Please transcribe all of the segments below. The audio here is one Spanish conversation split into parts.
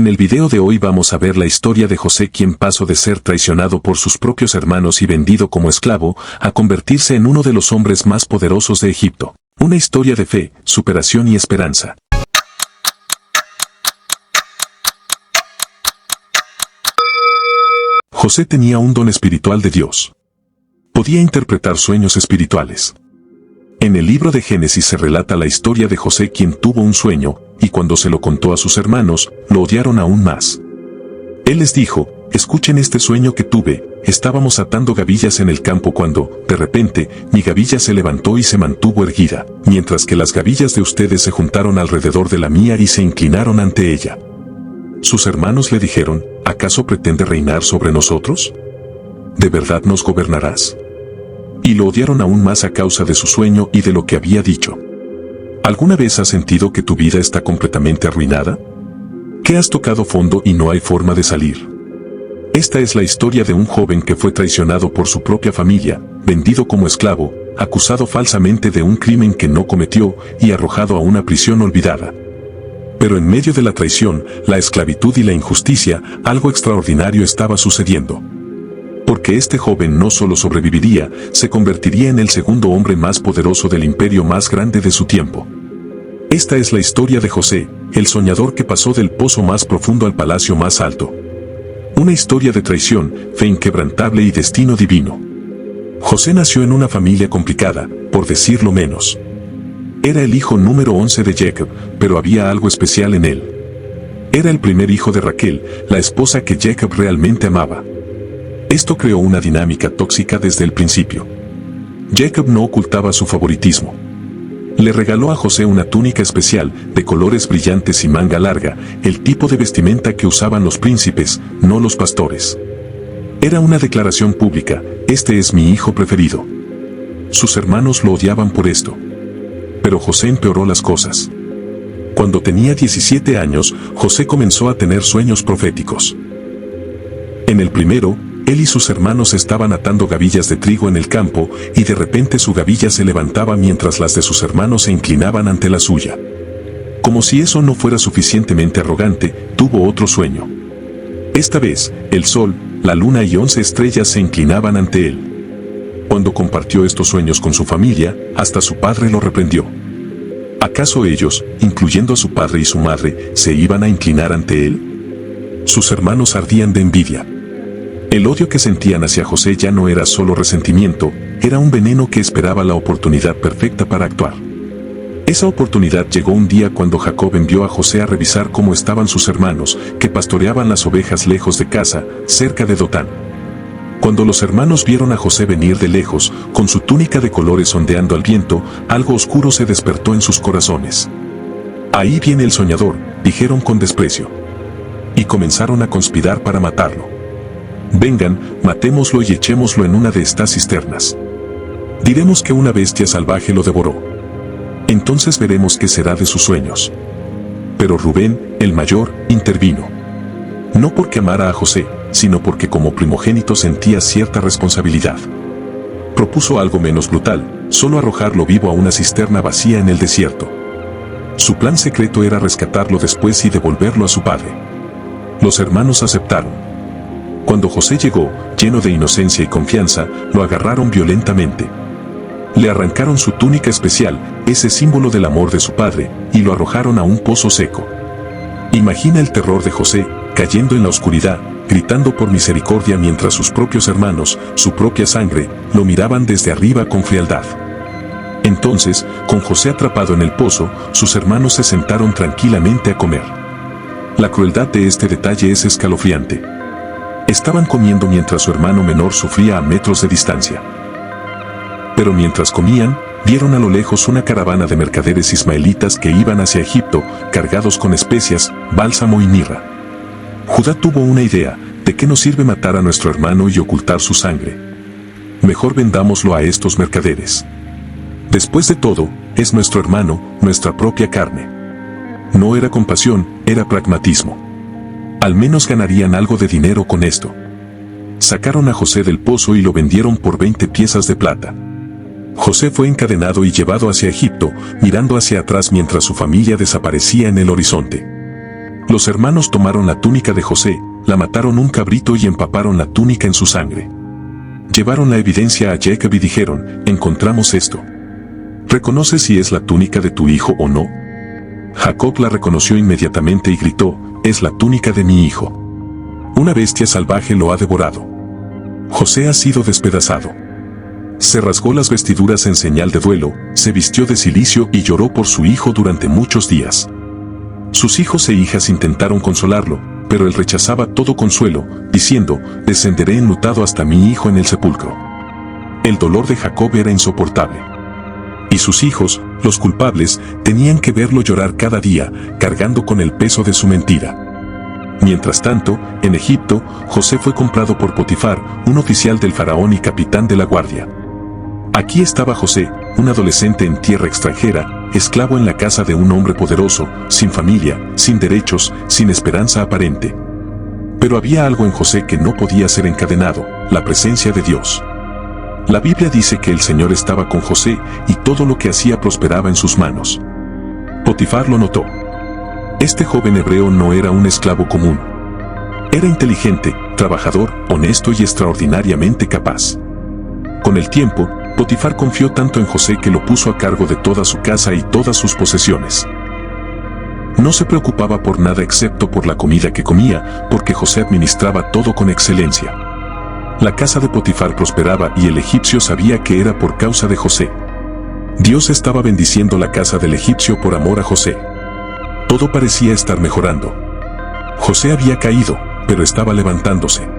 En el video de hoy vamos a ver la historia de José, quien pasó de ser traicionado por sus propios hermanos y vendido como esclavo, a convertirse en uno de los hombres más poderosos de Egipto. Una historia de fe, superación y esperanza. José tenía un don espiritual de Dios. Podía interpretar sueños espirituales. En el libro de Génesis se relata la historia de José, quien tuvo un sueño, y cuando se lo contó a sus hermanos, lo odiaron aún más. Él les dijo: escuchen este sueño que tuve. Estábamos atando gavillas en el campo cuando, de repente, mi gavilla se levantó y se mantuvo erguida, mientras que las gavillas de ustedes se juntaron alrededor de la mía y se inclinaron ante ella. Sus hermanos le dijeron: ¿acaso pretende reinar sobre nosotros? ¿De verdad nos gobernarás? Y lo odiaron aún más a causa de su sueño y de lo que había dicho. ¿Alguna vez has sentido que tu vida está completamente arruinada? ¿Que has tocado fondo y no hay forma de salir? Esta es la historia de un joven que fue traicionado por su propia familia, vendido como esclavo, acusado falsamente de un crimen que no cometió y arrojado a una prisión olvidada. Pero en medio de la traición, la esclavitud y la injusticia, algo extraordinario estaba sucediendo. Porque este joven no solo sobreviviría, se convertiría en el segundo hombre más poderoso del imperio más grande de su tiempo. Esta es la historia de José, el soñador que pasó del pozo más profundo al palacio más alto. Una historia de traición, fe inquebrantable y destino divino. José nació en una familia complicada, por decirlo menos. Era el hijo número 11 de Jacob, pero había algo especial en él. Era el primer hijo de Raquel, la esposa que Jacob realmente amaba. Esto creó una dinámica tóxica desde el principio. Jacob no ocultaba su favoritismo. Le regaló a José una túnica especial, de colores brillantes y manga larga, el tipo de vestimenta que usaban los príncipes, no los pastores. Era una declaración pública: este es mi hijo preferido. Sus hermanos lo odiaban por esto. Pero José empeoró las cosas. Cuando tenía 17 años, José comenzó a tener sueños proféticos. En el primero, él y sus hermanos estaban atando gavillas de trigo en el campo, y de repente su gavilla se levantaba mientras las de sus hermanos se inclinaban ante la suya. Como si eso no fuera suficientemente arrogante, tuvo otro sueño. Esta vez, el sol, la luna y 11 estrellas se inclinaban ante él. Cuando compartió estos sueños con su familia, hasta su padre lo reprendió. ¿Acaso ellos, incluyendo a su padre y su madre, se iban a inclinar ante él? Sus hermanos ardían de envidia. El odio que sentían hacia José ya no era solo resentimiento, era un veneno que esperaba la oportunidad perfecta para actuar. Esa oportunidad llegó un día cuando Jacob envió a José a revisar cómo estaban sus hermanos, que pastoreaban las ovejas lejos de casa, cerca de Dotán. Cuando los hermanos vieron a José venir de lejos, con su túnica de colores ondeando al viento, algo oscuro se despertó en sus corazones. «Ahí viene el soñador», dijeron con desprecio. Y comenzaron a conspirar para matarlo. «Vengan, matémoslo y echémoslo en una de estas cisternas. Diremos que una bestia salvaje lo devoró. Entonces veremos qué será de sus sueños». Pero Rubén, el mayor, intervino. No porque amara a José, sino porque como primogénito sentía cierta responsabilidad. Propuso algo menos brutal: solo arrojarlo vivo a una cisterna vacía en el desierto. Su plan secreto era rescatarlo después y devolverlo a su padre. Los hermanos aceptaron. Cuando José llegó, lleno de inocencia y confianza, lo agarraron violentamente. Le arrancaron su túnica especial, ese símbolo del amor de su padre, y lo arrojaron a un pozo seco. Imagina el terror de José, cayendo en la oscuridad, gritando por misericordia mientras sus propios hermanos, su propia sangre, lo miraban desde arriba con frialdad. Entonces, con José atrapado en el pozo, sus hermanos se sentaron tranquilamente a comer. La crueldad de este detalle es escalofriante. Estaban comiendo mientras su hermano menor sufría a metros de distancia. Pero mientras comían, vieron a lo lejos una caravana de mercaderes ismaelitas que iban hacia Egipto, cargados con especias, bálsamo y mirra. Judá tuvo una idea: ¿de qué nos sirve matar a nuestro hermano y ocultar su sangre? Mejor vendámoslo a estos mercaderes. Después de todo, es nuestro hermano, nuestra propia carne. No era compasión, era pragmatismo. Al menos ganarían algo de dinero con esto. Sacaron a José del pozo y lo vendieron por 20 piezas de plata. José fue encadenado y llevado hacia Egipto, mirando hacia atrás mientras su familia desaparecía en el horizonte. Los hermanos tomaron la túnica de José, la mataron un cabrito y empaparon la túnica en su sangre. Llevaron la evidencia a Jacob y dijeron, encontramos esto. ¿Reconoces si es la túnica de tu hijo o no? Jacob la reconoció inmediatamente y gritó, es la túnica de mi hijo. Una bestia salvaje lo ha devorado. José ha sido despedazado. Se rasgó las vestiduras en señal de duelo, se vistió de cilicio y lloró por su hijo durante muchos días. Sus hijos e hijas intentaron consolarlo, pero él rechazaba todo consuelo, diciendo, descenderé enlutado hasta mi hijo en el sepulcro. El dolor de Jacob era insoportable. Y sus hijos, los culpables, tenían que verlo llorar cada día, cargando con el peso de su mentira. Mientras tanto, en Egipto, José fue comprado por Potifar, un oficial del faraón y capitán de la guardia. Aquí estaba José, un adolescente en tierra extranjera, esclavo en la casa de un hombre poderoso, sin familia, sin derechos, sin esperanza aparente. Pero había algo en José que no podía ser encadenado, la presencia de Dios. La Biblia dice que el Señor estaba con José y todo lo que hacía prosperaba en sus manos. Potifar lo notó. Este joven hebreo no era un esclavo común. Era inteligente, trabajador, honesto y extraordinariamente capaz. Con el tiempo, Potifar confió tanto en José que lo puso a cargo de toda su casa y todas sus posesiones. No se preocupaba por nada excepto por la comida que comía, porque José administraba todo con excelencia. La casa de Potifar prosperaba y el egipcio sabía que era por causa de José. Dios estaba bendiciendo la casa del egipcio por amor a José. Todo parecía estar mejorando. José había caído, pero estaba levantándose.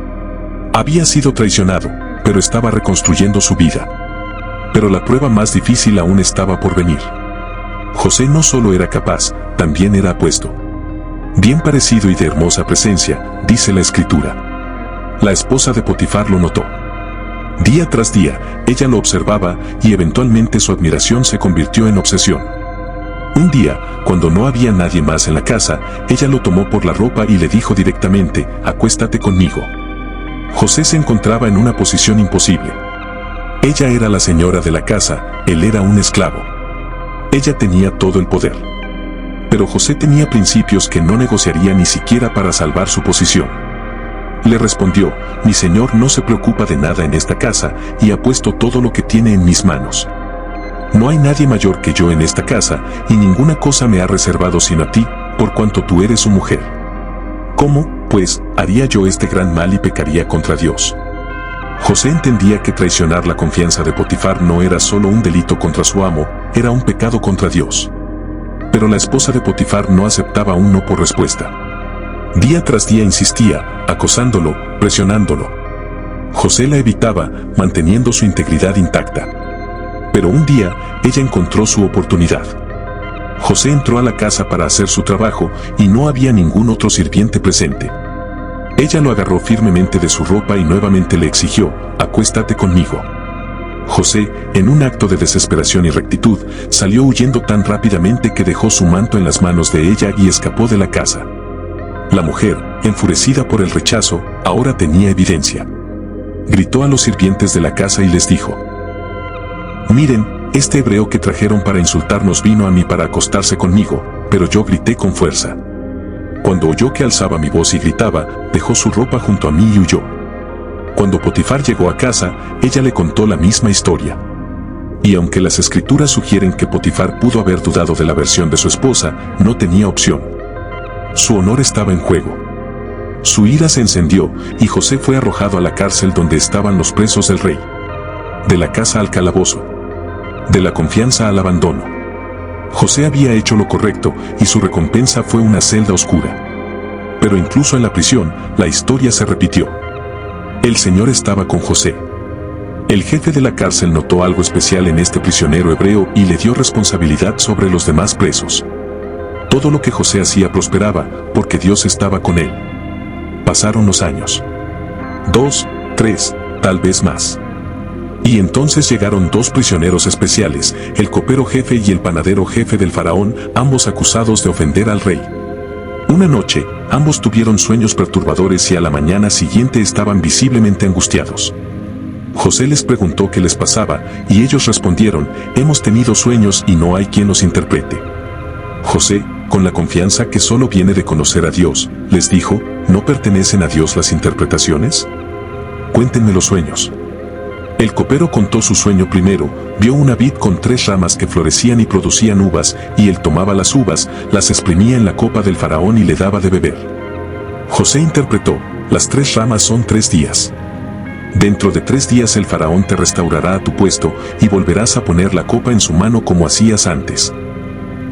Había sido traicionado, pero estaba reconstruyendo su vida. Pero la prueba más difícil aún estaba por venir. José no solo era capaz, también era apuesto. Bien parecido y de hermosa presencia, dice la Escritura. La esposa de Potifar lo notó. Día tras día, ella lo observaba y eventualmente su admiración se convirtió en obsesión. Un día, cuando no había nadie más en la casa, ella lo tomó por la ropa y le dijo directamente, acuéstate conmigo. José se encontraba en una posición imposible. Ella era la señora de la casa, él era un esclavo. Ella tenía todo el poder. Pero José tenía principios que no negociaría ni siquiera para salvar su posición. Le respondió, mi señor no se preocupa de nada en esta casa y ha puesto todo lo que tiene en mis manos. No hay nadie mayor que yo en esta casa y ninguna cosa me ha reservado sino a ti, por cuanto tú eres su mujer. ¿Cómo, pues, haría yo este gran mal y pecaría contra Dios? José entendía que traicionar la confianza de Potifar no era solo un delito contra su amo, era un pecado contra Dios. Pero la esposa de Potifar no aceptaba un no por respuesta. Día tras día insistía, acosándolo, presionándolo. José la evitaba, manteniendo su integridad intacta. Pero un día, ella encontró su oportunidad. José entró a la casa para hacer su trabajo y no había ningún otro sirviente presente. Ella lo agarró firmemente de su ropa y nuevamente le exigió, acuéstate conmigo. José, en un acto de desesperación y rectitud, salió huyendo tan rápidamente que dejó su manto en las manos de ella y escapó de la casa. La mujer, enfurecida por el rechazo, ahora tenía evidencia. Gritó a los sirvientes de la casa y les dijo, miren, este hebreo que trajeron para insultarnos vino a mí para acostarse conmigo, pero yo grité con fuerza. Cuando oyó que alzaba mi voz y gritaba, dejó su ropa junto a mí y huyó. Cuando Potifar llegó a casa, ella le contó la misma historia. Y aunque las escrituras sugieren que Potifar pudo haber dudado de la versión de su esposa, no tenía opción. Su honor estaba en juego. Su ira se encendió y José fue arrojado a la cárcel donde estaban los presos del rey. De la casa al calabozo. De la confianza al abandono. José había hecho lo correcto y su recompensa fue una celda oscura. Pero incluso en la prisión, la historia se repitió. El Señor estaba con José. El jefe de la cárcel notó algo especial en este prisionero hebreo y le dio responsabilidad sobre los demás presos. Todo lo que José hacía prosperaba, porque Dios estaba con él. Pasaron los años. 2, 3, tal vez más. Y entonces llegaron dos prisioneros especiales, el copero jefe y el panadero jefe del faraón, ambos acusados de ofender al rey. Una noche, ambos tuvieron sueños perturbadores y a la mañana siguiente estaban visiblemente angustiados. José les preguntó qué les pasaba, y ellos respondieron, hemos tenido sueños y no hay quien los interprete. José, con la confianza que solo viene de conocer a Dios, les dijo, ¿no pertenecen a Dios las interpretaciones? Cuéntenme los sueños. El copero contó su sueño primero, vio una vid con 3 ramas que florecían y producían uvas, y él tomaba las uvas, las exprimía en la copa del faraón y le daba de beber. José interpretó, las 3 ramas son 3 días. Dentro de 3 días el faraón te restaurará a tu puesto, y volverás a poner la copa en su mano como hacías antes.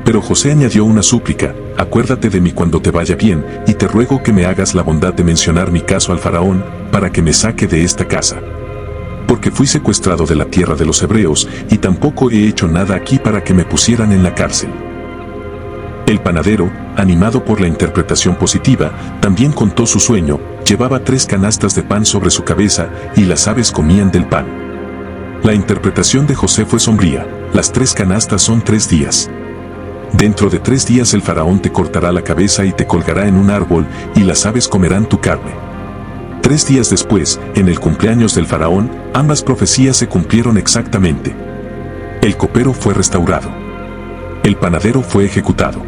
Pero José añadió una súplica, acuérdate de mí cuando te vaya bien, y te ruego que me hagas la bondad de mencionar mi caso al faraón, para que me saque de esta casa. Porque fui secuestrado de la tierra de los hebreos, y tampoco he hecho nada aquí para que me pusieran en la cárcel. El panadero, animado por la interpretación positiva, también contó su sueño, llevaba 3 canastas de pan sobre su cabeza, y las aves comían del pan. La interpretación de José fue sombría, las 3 canastas son 3 días. Dentro de 3 días el faraón te cortará la cabeza y te colgará en un árbol, y las aves comerán tu carne. 3 días después, en el cumpleaños del faraón, ambas profecías se cumplieron exactamente. El copero fue restaurado. El panadero fue ejecutado.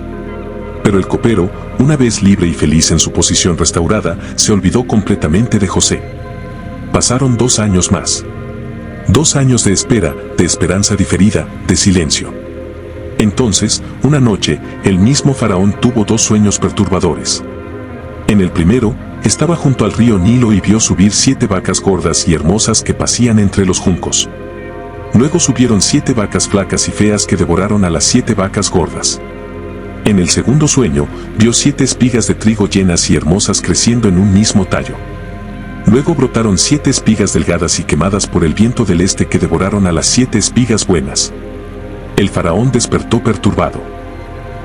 Pero el copero, una vez libre y feliz en su posición restaurada, se olvidó completamente de José. Pasaron 2 años más. 2 años de espera, de esperanza diferida, de silencio. Entonces, una noche, el mismo faraón tuvo 2 sueños perturbadores. En el primero, estaba junto al río Nilo y vio subir 7 vacas gordas y hermosas que pasían entre los juncos. Luego subieron 7 vacas flacas y feas que devoraron a las 7 vacas gordas. En el segundo sueño, vio 7 espigas de trigo llenas y hermosas creciendo en un mismo tallo. Luego brotaron 7 espigas delgadas y quemadas por el viento del este que devoraron a las 7 espigas buenas. El faraón despertó perturbado.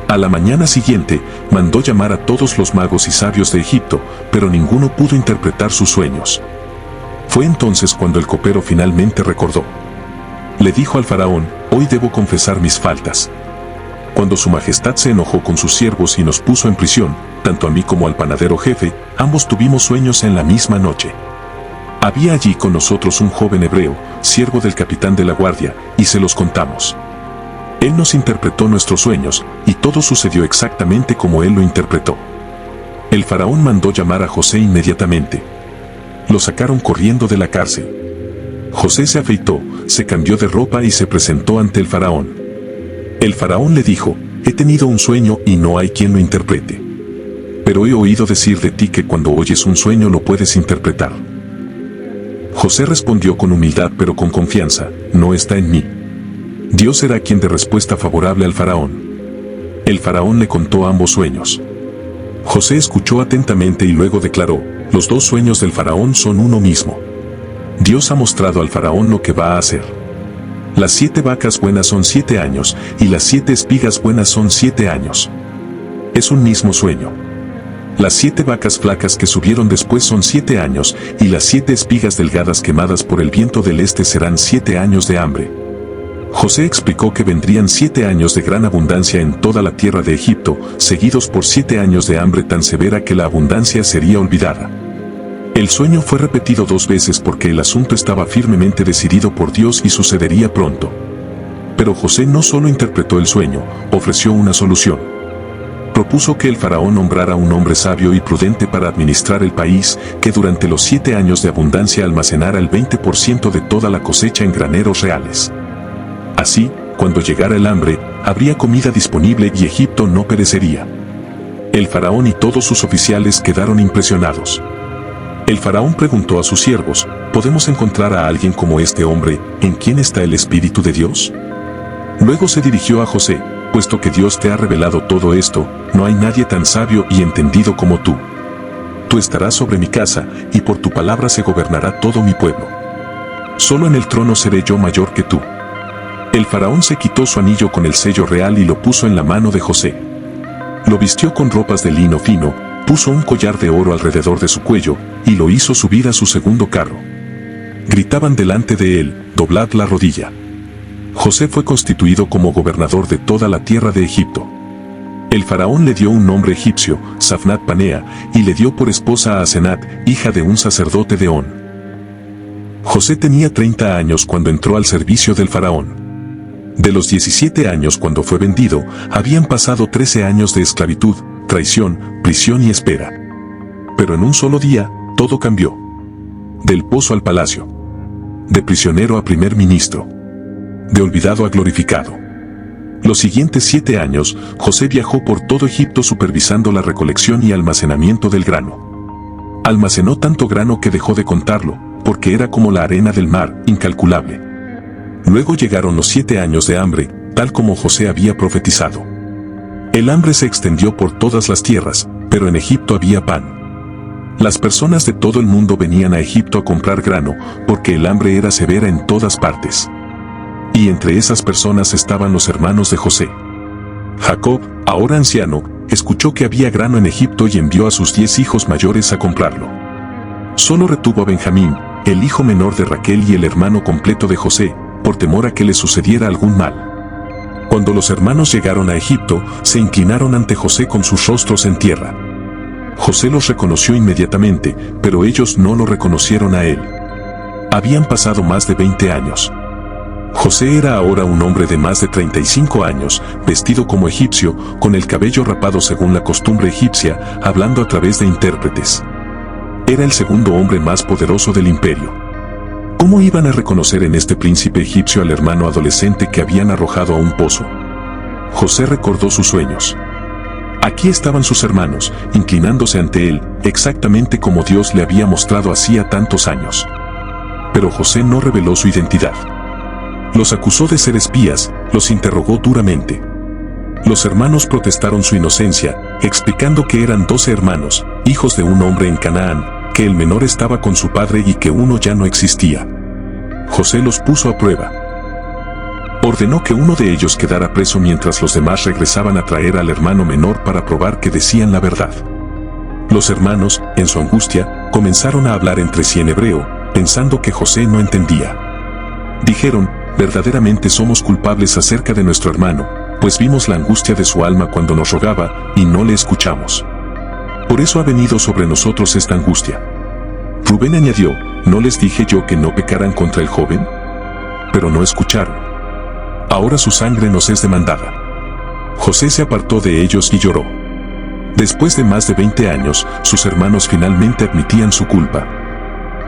A la mañana siguiente, mandó llamar a todos los magos y sabios de Egipto, pero ninguno pudo interpretar sus sueños. Fue entonces cuando el copero finalmente recordó. Le dijo al faraón, hoy debo confesar mis faltas. Cuando su majestad se enojó con sus siervos y nos puso en prisión, tanto a mí como al panadero jefe, ambos tuvimos sueños en la misma noche. Había allí con nosotros un joven hebreo, siervo del capitán de la guardia, y se los contamos. Él nos interpretó nuestros sueños, y todo sucedió exactamente como él lo interpretó. El faraón mandó llamar a José inmediatamente. Lo sacaron corriendo de la cárcel. José se afeitó, se cambió de ropa y se presentó ante el faraón. El faraón le dijo, he tenido un sueño y no hay quien lo interprete. Pero he oído decir de ti que cuando oyes un sueño lo puedes interpretar. José respondió con humildad pero con confianza, no está en mí. Dios será quien dé respuesta favorable al faraón. El faraón le contó ambos sueños. José escuchó atentamente y luego declaró, los 2 sueños del faraón son uno mismo. Dios ha mostrado al faraón lo que va a hacer. Las 7 vacas buenas son 7 años, y las 7 espigas buenas son 7 años. Es un mismo sueño. Las 7 vacas flacas que subieron después son 7 años, y las 7 espigas delgadas quemadas por el viento del este serán 7 años de hambre. José explicó que vendrían 7 años de gran abundancia en toda la tierra de Egipto, seguidos por 7 años de hambre tan severa que la abundancia sería olvidada. El sueño fue repetido 2 veces porque el asunto estaba firmemente decidido por Dios y sucedería pronto. Pero José no solo interpretó el sueño, ofreció una solución. Propuso que el faraón nombrara un hombre sabio y prudente para administrar el país, que durante los 7 años de abundancia almacenara el 20% de toda la cosecha en graneros reales. Así, cuando llegara el hambre, habría comida disponible y Egipto no perecería. El faraón y todos sus oficiales quedaron impresionados. El faraón preguntó a sus siervos, ¿podemos encontrar a alguien como este hombre, en quien está el Espíritu de Dios? Luego se dirigió a José, puesto que Dios te ha revelado todo esto, no hay nadie tan sabio y entendido como tú. Tú estarás sobre mi casa, y por tu palabra se gobernará todo mi pueblo. Solo en el trono seré yo mayor que tú. El faraón se quitó su anillo con el sello real y lo puso en la mano de José. Lo vistió con ropas de lino fino, puso un collar de oro alrededor de su cuello, y lo hizo subir a su segundo carro. Gritaban delante de él, doblad la rodilla. José fue constituido como gobernador de toda la tierra de Egipto. El faraón le dio un nombre egipcio, Safnat Panea, y le dio por esposa a Asenat, hija de un sacerdote de On. José tenía 30 años cuando entró al servicio del faraón. De los 17 años cuando fue vendido, habían pasado 13 años de esclavitud, traición, prisión y espera. Pero en un solo día, todo cambió. Del pozo al palacio. De prisionero a primer ministro. De olvidado a glorificado. Los siguientes 7 años, José viajó por todo Egipto supervisando la recolección y almacenamiento del grano. Almacenó tanto grano que dejó de contarlo, porque era como la arena del mar, incalculable. Luego llegaron los 7 años de hambre, tal como José había profetizado. El hambre se extendió por todas las tierras, pero en Egipto había pan. Las personas de todo el mundo venían a Egipto a comprar grano, porque el hambre era severa en todas partes. Y entre esas personas estaban los hermanos de José. Jacob, ahora anciano, escuchó que había grano en Egipto y envió a sus 10 hijos mayores a comprarlo. Solo retuvo a Benjamín, el hijo menor de Raquel y el hermano completo de José, por temor a que le sucediera algún mal. Cuando los hermanos llegaron a Egipto, se inclinaron ante José con sus rostros en tierra. José los reconoció inmediatamente, pero ellos no lo reconocieron a él. Habían pasado más de 20 años. José era ahora un hombre de más de 35 años, vestido como egipcio, con el cabello rapado según la costumbre egipcia, hablando a través de intérpretes. Era el segundo hombre más poderoso del imperio. ¿Cómo iban a reconocer en este príncipe egipcio al hermano adolescente que habían arrojado a un pozo? José recordó sus sueños. Aquí estaban sus hermanos, inclinándose ante él, exactamente como Dios le había mostrado hacía tantos años. Pero José no reveló su identidad. Los acusó de ser espías, los interrogó duramente. Los hermanos protestaron su inocencia, explicando que eran 12 hermanos, hijos de un hombre en Canaán, que el menor estaba con su padre y que uno ya no existía. José los puso a prueba. Ordenó que uno de ellos quedara preso mientras los demás regresaban a traer al hermano menor para probar que decían la verdad. Los hermanos, en su angustia, comenzaron a hablar entre sí en hebreo, pensando que José no entendía. Dijeron: verdaderamente somos culpables acerca de nuestro hermano, pues vimos la angustia de su alma cuando nos rogaba, y no le escuchamos. Por eso ha venido sobre nosotros esta angustia. Rubén añadió: ¿no les dije yo que no pecaran contra el joven? Pero no escucharon. Ahora su sangre nos es demandada. José se apartó de ellos y lloró. Después de más de 20 años, sus hermanos finalmente admitían su culpa.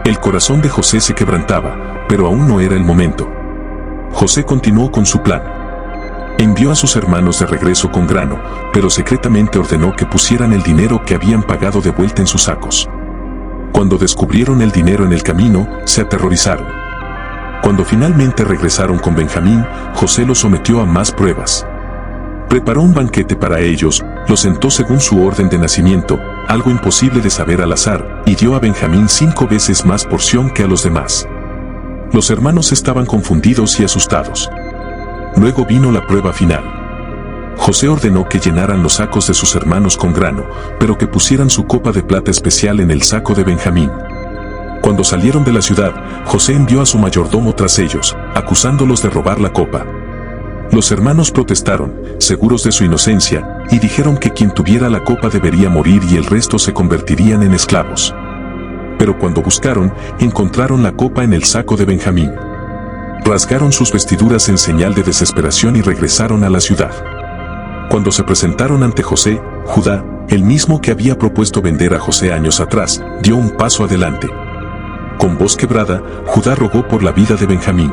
El corazón de José se quebrantaba, pero aún no era el momento. José continuó con su plan. Envió a sus hermanos de regreso con grano, pero secretamente ordenó que pusieran el dinero que habían pagado de vuelta en sus sacos. Cuando descubrieron el dinero en el camino, se aterrorizaron. Cuando finalmente regresaron con Benjamín, José los sometió a más pruebas. Preparó un banquete para ellos, los sentó según su orden de nacimiento, algo imposible de saber al azar, y dio a Benjamín 5 veces más porción que a los demás. Los hermanos estaban confundidos y asustados. Luego vino la prueba final. José ordenó que llenaran los sacos de sus hermanos con grano, pero que pusieran su copa de plata especial en el saco de Benjamín. Cuando salieron de la ciudad, José envió a su mayordomo tras ellos, acusándolos de robar la copa. Los hermanos protestaron, seguros de su inocencia, y dijeron que quien tuviera la copa debería morir y el resto se convertirían en esclavos. Pero cuando buscaron, encontraron la copa en el saco de Benjamín. Rasgaron sus vestiduras en señal de desesperación y regresaron a la ciudad. Cuando se presentaron ante José, Judá, el mismo que había propuesto vender a José años atrás, dio un paso adelante. Con voz quebrada, Judá rogó por la vida de Benjamín.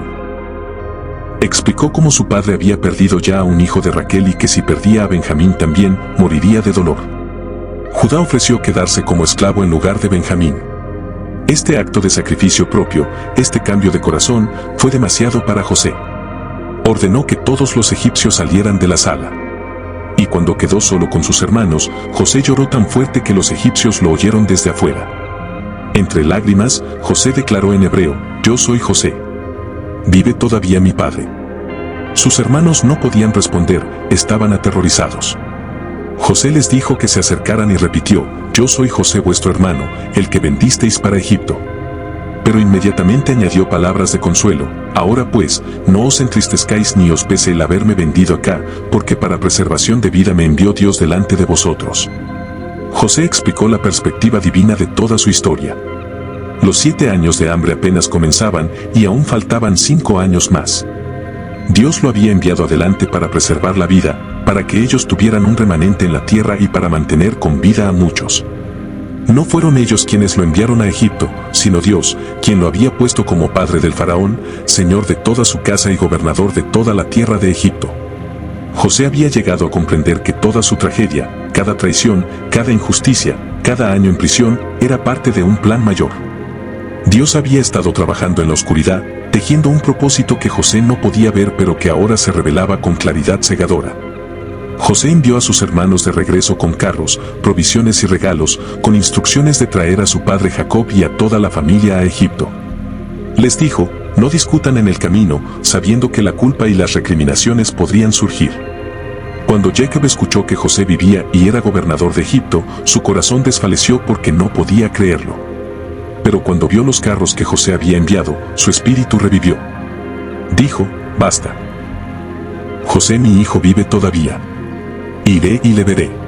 Explicó cómo su padre había perdido ya a un hijo de Raquel y que si perdía a Benjamín también, moriría de dolor. Judá ofreció quedarse como esclavo en lugar de Benjamín. Este acto de sacrificio propio, este cambio de corazón, fue demasiado para José. Ordenó que todos los egipcios salieran de la sala. Y cuando quedó solo con sus hermanos, José lloró tan fuerte que los egipcios lo oyeron desde afuera. Entre lágrimas, José declaró en hebreo: yo soy José. ¿Vive todavía mi padre? Sus hermanos no podían responder, estaban aterrorizados. José les dijo que se acercaran y repitió: yo soy José vuestro hermano, el que vendisteis para Egipto. Pero inmediatamente añadió palabras de consuelo: ahora pues, no os entristezcáis ni os pese el haberme vendido acá, porque para preservación de vida me envió Dios delante de vosotros. José explicó la perspectiva divina de toda su historia. Los 7 años de hambre apenas comenzaban y aún faltaban 5 años más. Dios lo había enviado adelante para preservar la vida, para que ellos tuvieran un remanente en la tierra y para mantener con vida a muchos. No fueron ellos quienes lo enviaron a Egipto, sino Dios, quien lo había puesto como padre del faraón, señor de toda su casa y gobernador de toda la tierra de Egipto. José había llegado a comprender que toda su tragedia, cada traición, cada injusticia, cada año en prisión, era parte de un plan mayor. Dios había estado trabajando en la oscuridad, tejiendo un propósito que José no podía ver pero que ahora se revelaba con claridad cegadora. José envió a sus hermanos de regreso con carros, provisiones y regalos, con instrucciones de traer a su padre Jacob y a toda la familia a Egipto. Les dijo, no discutan en el camino, sabiendo que la culpa y las recriminaciones podrían surgir. Cuando Jacob escuchó que José vivía y era gobernador de Egipto, su corazón desfalleció porque no podía creerlo. Pero cuando vio los carros que José había enviado, su espíritu revivió. Dijo, basta. José mi hijo vive todavía. Iré y le veré.